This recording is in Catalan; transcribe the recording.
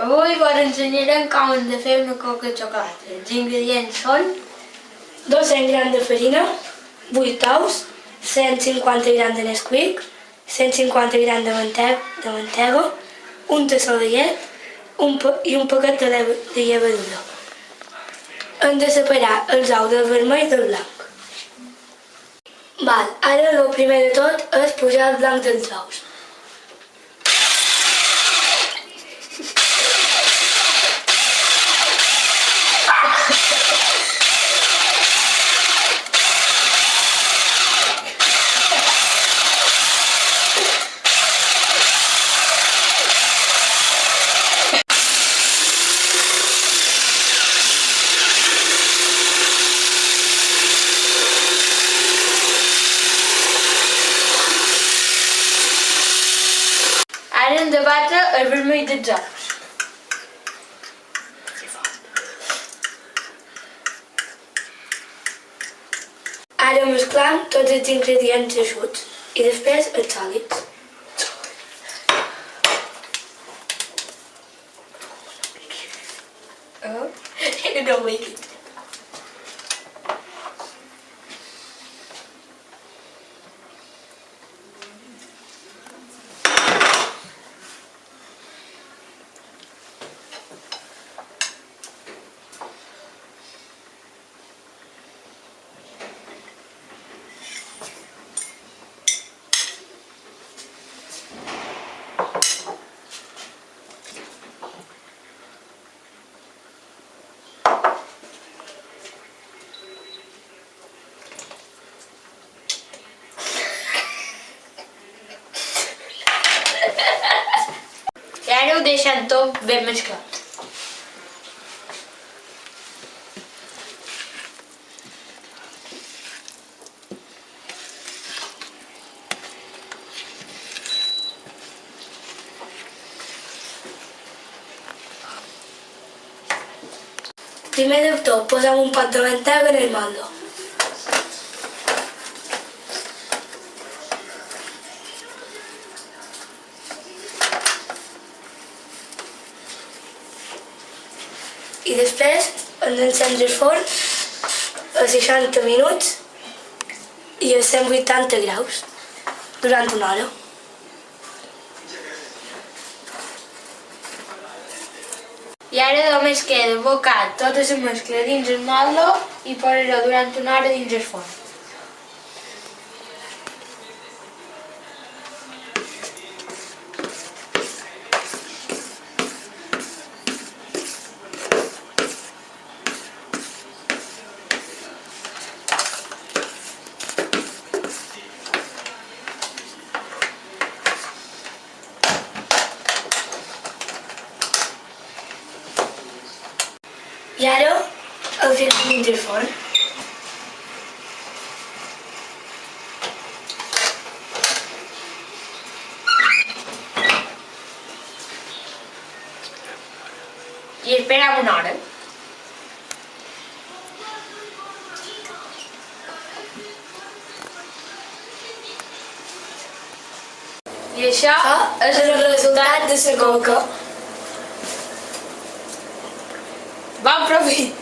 Avui vos ensenyarem com hem de fer una coca de xocolata. Els ingredients són 200 grams de farina, 8 ous, 150 grams de Nesquik, 150 grams de mantega, un tassó de llet i un paquet de llevadura. Hem de separar els ous del vermell del blanc. Ara el primer de tot és posar el blanc dels ous. Ara hem de batre el vermell dels ous. Ara mesclam tots els ingredients eixuts i després els sòlids. No ho he dit. I ara ho deixem tot ben mesclat. Primer de tot posem un pot de mantega en el molde. I després hem d'encendre el forn a 60 minuts i a 180 graus durant una hora. I ara només queda abocar tota la mescla dins el molde i posar-ho durant una hora dins el forn. I ara el fiquem dins el forn. I esperem una hora. I això és el resultat de la coca. Bon proveit!